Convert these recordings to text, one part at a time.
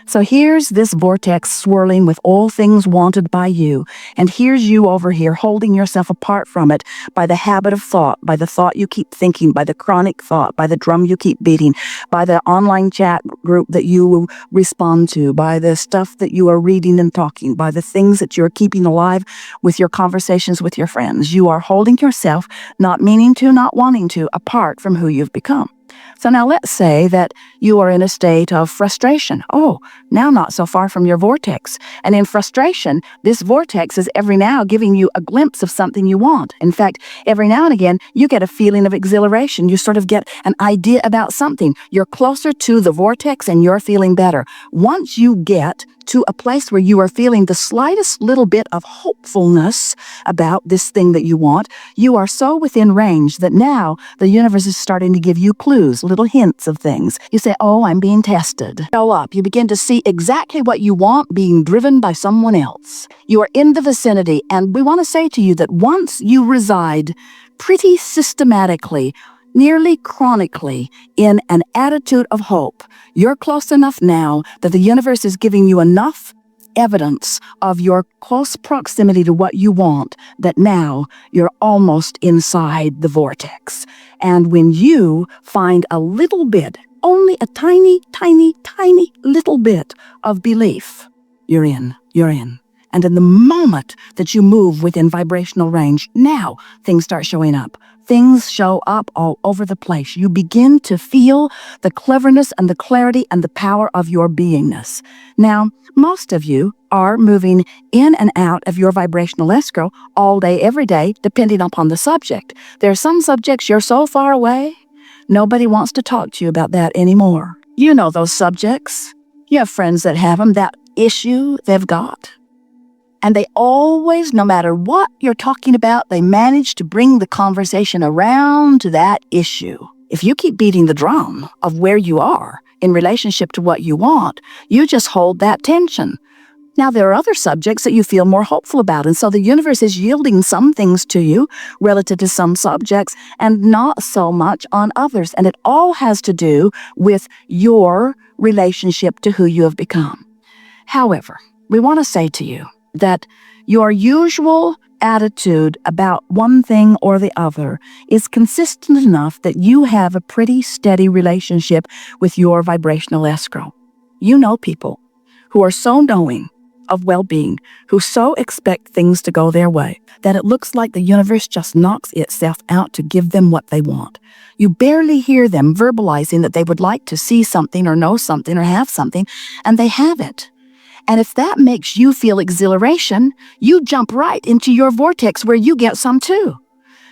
So here's this vortex swirling with all things wanted by you, and here's you over here holding yourself apart from it by the habit of thought, by the thought you keep thinking, by the chronic thought, by the drum you keep beating, by the online chat group that you respond to, by the stuff that you are reading and talking, by the things that you're keeping alive with your conversations with your friends. You are holding yourself, not meaning to, not wanting to, apart from who you've become. So now let's say that you are in a state of frustration. Oh, now not so far from your vortex. And in frustration, this vortex is every now giving you a glimpse of something you want. In fact, every now and again, you get a feeling of exhilaration. You sort of get an idea about something. You're closer to the vortex and you're feeling better. Once you get to a place where you are feeling the slightest little bit of hopefulness about this thing that you want, you are so within range that now the universe is starting to give you clues, little hints of things. You say, oh, I'm being tested. Show up. You begin to see exactly what you want being driven by someone else. You are in the vicinity, and we want to say to you that once you reside pretty systematically, nearly chronically, in an attitude of hope, you're close enough now that the universe is giving you enough evidence of your close proximity to what you want that now you're almost inside the vortex. And when you find a little bit, only a tiny, tiny, tiny little bit of belief, you're in. And in the moment that you move within vibrational range, now things start showing up. Things show up all over the place. You begin to feel the cleverness and the clarity and the power of your beingness. Now, most of you are moving in and out of your vibrational escrow all day, every day, depending upon the subject. There are some subjects you're so far away, nobody wants to talk to you about that anymore. You know those subjects. You have friends that have them, that issue they've got. And they always, no matter what you're talking about, they manage to bring the conversation around to that issue. If you keep beating the drum of where you are in relationship to what you want, you just hold that tension. Now, there are other subjects that you feel more hopeful about, and so the universe is yielding some things to you relative to some subjects and not so much on others. And it all has to do with your relationship to who you have become. However, we want to say to you that your usual attitude about one thing or the other is consistent enough that you have a pretty steady relationship with your vibrational escrow. You know people who are so knowing of well-being, who so expect things to go their way, that it looks like the universe just knocks itself out to give them what they want. You barely hear them verbalizing that they would like to see something or know something or have something, and they have it. And if that makes you feel exhilaration, you jump right into your vortex where you get some too.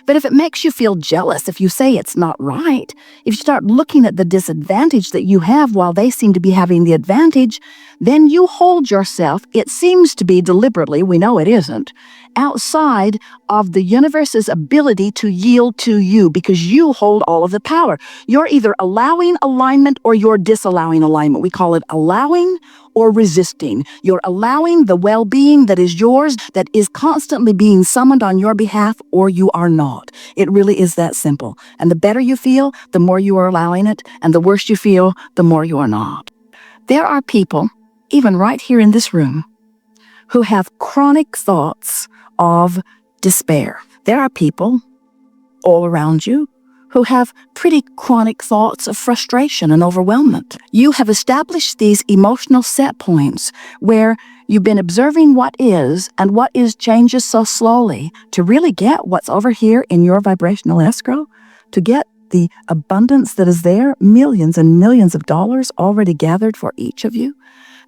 But if it makes you feel jealous, if you say it's not right, if you start looking at the disadvantage that you have while they seem to be having the advantage, then you hold yourself, it seems to be deliberately, we know it isn't, outside of the universe's ability to yield to you because you hold all of the power. You're either allowing alignment or you're disallowing alignment. We call it allowing or resisting. You're allowing the well-being that is yours, that is constantly being summoned on your behalf, or you are not. It really is that simple. And the better you feel, the more you are allowing it, and the worse you feel, the more you are not. There are people, even right here in this room, who have chronic thoughts of despair. There are people all around you who have pretty chronic thoughts of frustration and overwhelmment. You have established these emotional set points where you've been observing what is, and what is changes so slowly to really get what's over here in your vibrational escrow, to get the abundance that is there, millions and millions of dollars already gathered for each of you,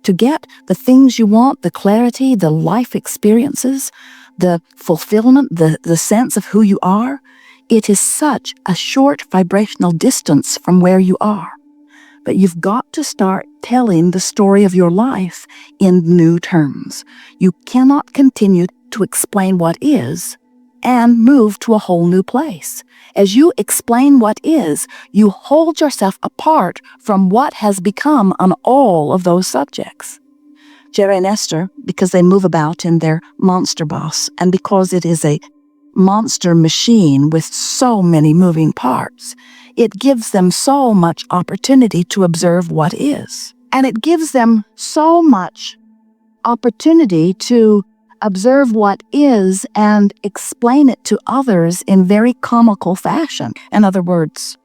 to get the things you want, the clarity, the life experiences, the fulfillment, the sense of who you are. It is such a short vibrational distance from where you are. But you've got to start telling the story of your life in new terms. You cannot continue to explain what is and move to a whole new place. As you explain what is, you hold yourself apart from what has become on all of those subjects. Jerry and Esther, because they move about in their monster bus, and because it is a monster machine with so many moving parts, it gives them so much opportunity to observe what is. And it gives them so much opportunity to observe what is and explain it to others in very comical fashion. In other words,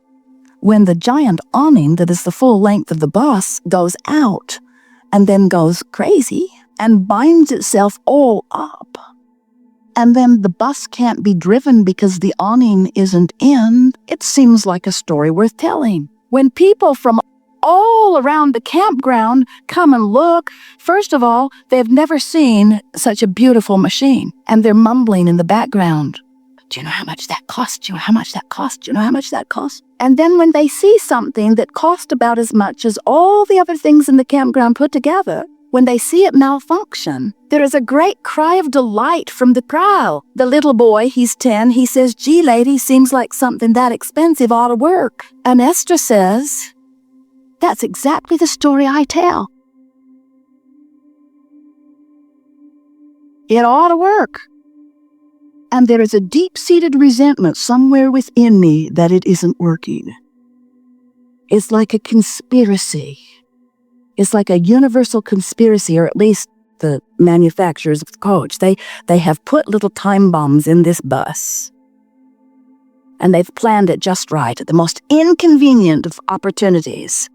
when the giant awning that is the full length of the bus goes out and then goes crazy and binds itself all up, and then the bus can't be driven because the awning isn't in, it seems like a story worth telling. When people from all around the campground come and look, first of all, they've never seen such a beautiful machine, and they're mumbling in the background. Do you know how much that cost? Do you know how much that cost? Do you know how much that cost? And then when they see something that cost about as much as all the other things in the campground put together, when they see it malfunction, there is a great cry of delight from the crowd. The little boy, he's 10, he says, "Gee, lady, seems like something that expensive ought to work." And Esther says, "That's exactly the story I tell. It ought to work." And there is a deep-seated resentment somewhere within me that it isn't working. It's like a conspiracy. It's like a universal conspiracy, or at least the manufacturers of the coach. They have put little time bombs in this bus. And they've planned it just right at the most inconvenient of opportunities.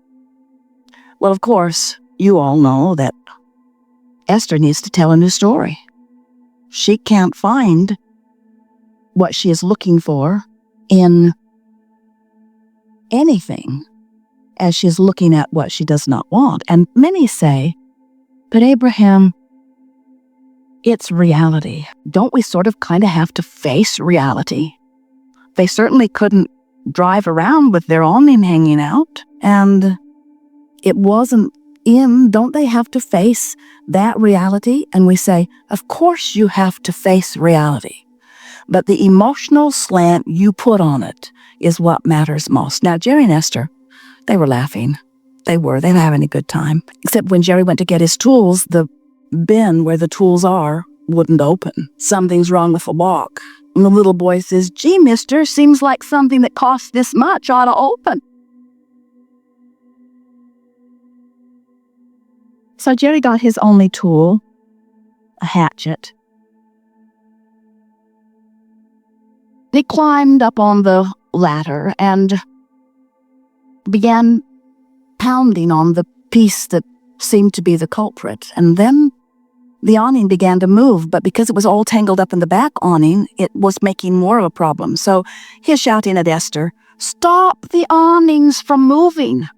Well, of course, you all know that Esther needs to tell a new story. She can't find what she is looking for in anything, as she's looking at what she does not want. And many say, "But Abraham, it's reality. Don't we sort of kind of have to face reality?" They certainly couldn't drive around with their awning hanging out, and it wasn't in. Don't they have to face that reality? And we say, of course you have to face reality. But the emotional slant you put on it is what matters most. Now, Jerry and Esther, they were laughing. They were having a good time. Except when Jerry went to get his tools, the bin where the tools are wouldn't open. Something's wrong with the lock. And the little boy says, "Gee, mister, seems like something that costs this much ought to open." So Jerry got his only tool, a hatchet. He climbed up on the ladder and began pounding on the piece that seemed to be the culprit. And then the awning began to move, but because it was all tangled up in the back awning, it was making more of a problem. So he's shouting at Esther, "Stop the awnings from moving."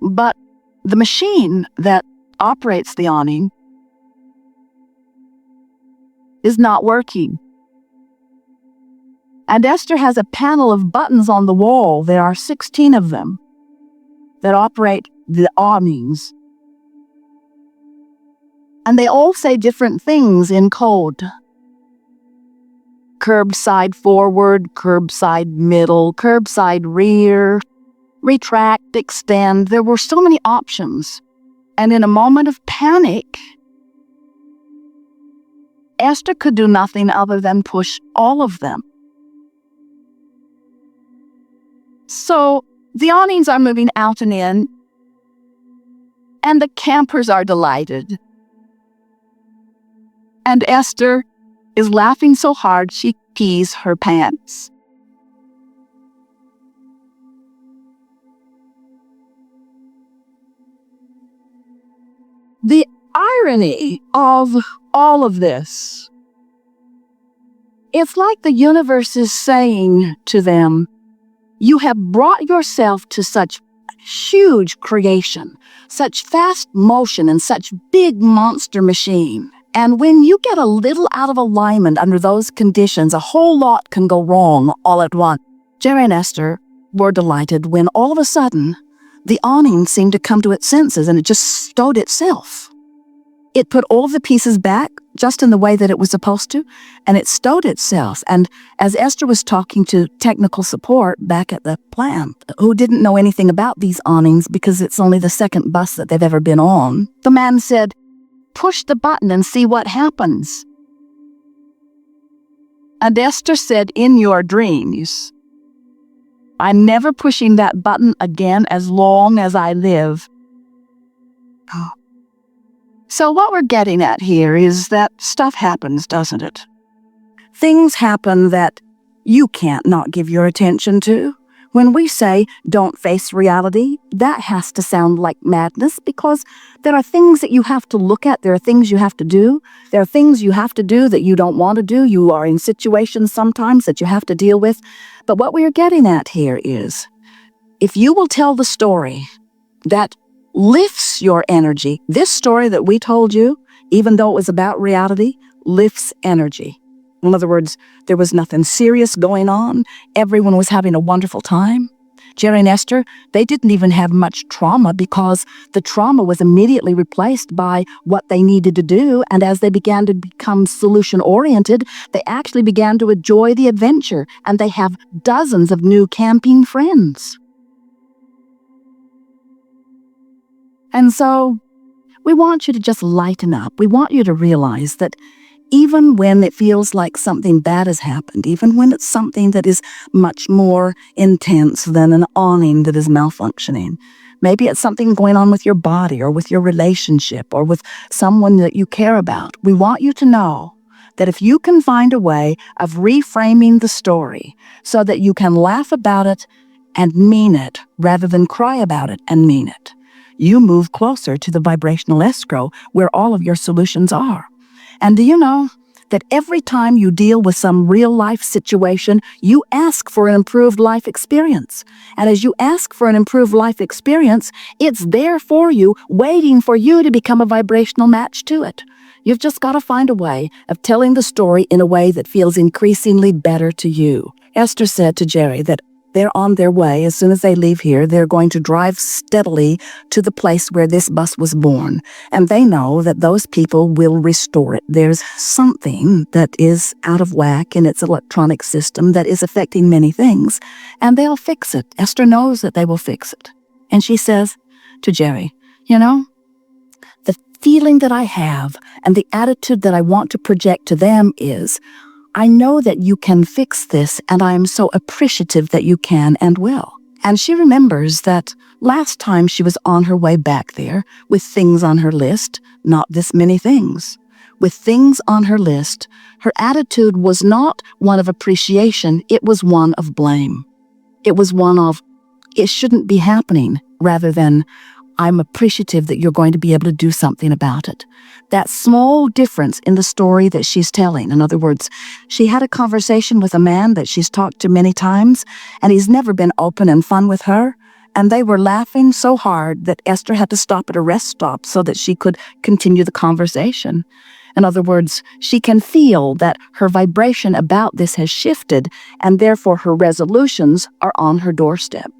But the machine that operates the awning is not working. And Esther has a panel of buttons on the wall. There are 16 of them that operate the awnings. And they all say different things in code. Curbside forward, curbside middle, curbside rear, retract, extend. There were so many options. And in a moment of panic, Esther could do nothing other than push all of them. So the awnings are moving out and in, and the campers are delighted. And Esther is laughing so hard she pees her pants. The irony of all of this, it's like the universe is saying to them, "You have brought yourself to such huge creation, such fast motion, and such big monster machine. And when you get a little out of alignment under those conditions, a whole lot can go wrong all at once." Jerry and Esther were delighted when all of a sudden, the awning seemed to come to its senses and it just stowed itself. It put all of the pieces back just in the way that it was supposed to, and it stowed itself. And as Esther was talking to technical support back at the plant, who didn't know anything about these awnings because it's only the second bus that they've ever been on, the man said, "Push the button and see what happens." And Esther said, "In your dreams, I'm never pushing that button again as long as I live." So what we're getting at here is that stuff happens, doesn't it? Things happen that you can't not give your attention to. When we say don't face reality, that has to sound like madness because there are things that you have to look at, there are things you have to do, there are things you have to do that you don't want to do, you are in situations sometimes that you have to deal with. But what we are getting at here is, if you will tell the story that lifts your energy, this story that we told you, even though it was about reality, lifts energy. In other words, there was nothing serious going on. Everyone was having a wonderful time. Jerry and Esther, they didn't even have much trauma because the trauma was immediately replaced by what they needed to do. And as they began to become solution-oriented, they actually began to enjoy the adventure. And they have dozens of new camping friends. And so we want you to just lighten up. We want you to realize that even when it feels like something bad has happened, even when it's something that is much more intense than an awning that is malfunctioning, maybe it's something going on with your body or with your relationship or with someone that you care about, we want you to know that if you can find a way of reframing the story so that you can laugh about it and mean it rather than cry about it and mean it, you move closer to the vibrational escrow where all of your solutions are. And do you know that every time you deal with some real-life situation, you ask for an improved life experience? And as you ask for an improved life experience, it's there for you, waiting for you to become a vibrational match to it. You've just got to find a way of telling the story in a way that feels increasingly better to you. Esther said to Jerry that they're on their way. As soon as they leave here, they're going to drive steadily to the place where this bus was born. And they know that those people will restore it. There's something that is out of whack in its electronic system that is affecting many things. And they'll fix it. Esther knows that they will fix it. And she says to Jerry, you know, the feeling that I have and the attitude that I want to project to them is, I know that you can fix this, and I am so appreciative that you can and will. And she remembers that last time she was on her way back there with things on her list, not this many things. With things on her list, her attitude was not one of appreciation, it was one of blame. It was one of, it shouldn't be happening, rather than, I'm appreciative that you're going to be able to do something about it. That small difference in the story that she's telling. In other words, she had a conversation with a man that she's talked to many times, and he's never been open and fun with her. And they were laughing so hard that Esther had to stop at a rest stop so that she could continue the conversation. In other words, she can feel that her vibration about this has shifted, and therefore her resolutions are on her doorstep.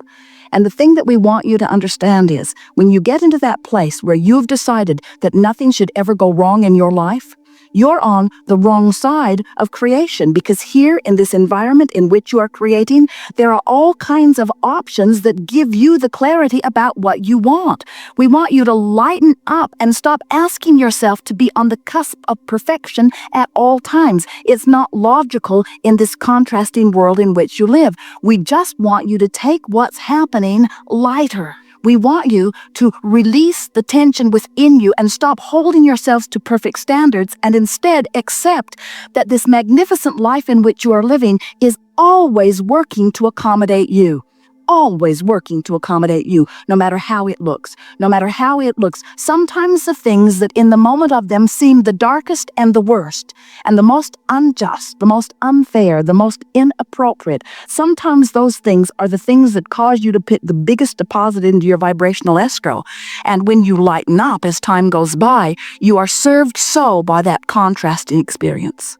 And the thing that we want you to understand is, when you get into that place where you've decided that nothing should ever go wrong in your life, you're on the wrong side of creation, because here in this environment in which you are creating, there are all kinds of options that give you the clarity about what you want. We want you to lighten up and stop asking yourself to be on the cusp of perfection at all times. It's not logical in this contrasting world in which you live. We just want you to take what's happening lighter. We want you to release the tension within you and stop holding yourselves to perfect standards, and instead accept that this magnificent life in which you are living is always working to accommodate you. Always working to accommodate you, no matter how it looks. No matter how it looks. Sometimes the things that in the moment of them seem the darkest and the worst, and the most unjust, the most unfair, the most inappropriate, sometimes those things are the things that cause you to put the biggest deposit into your vibrational escrow. And when you lighten up as time goes by, you are served so by that contrasting experience.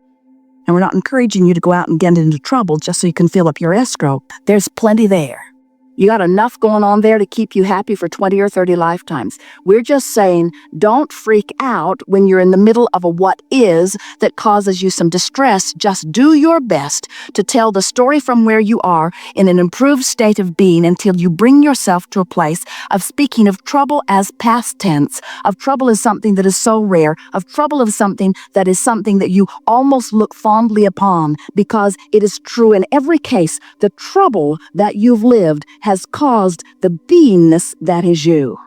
And we're not encouraging you to go out and get into trouble just so you can fill up your escrow. There's plenty there. You got enough going on there to keep you happy for 20 or 30 lifetimes. We're just saying, don't freak out when you're in the middle of a what is that causes you some distress. Just do your best to tell the story from where you are in an improved state of being until you bring yourself to a place of speaking of trouble as past tense, of trouble as something that is so rare, of trouble as something that you almost look fondly upon, because it is true in every case. The trouble that you've lived has caused the beingness that is you.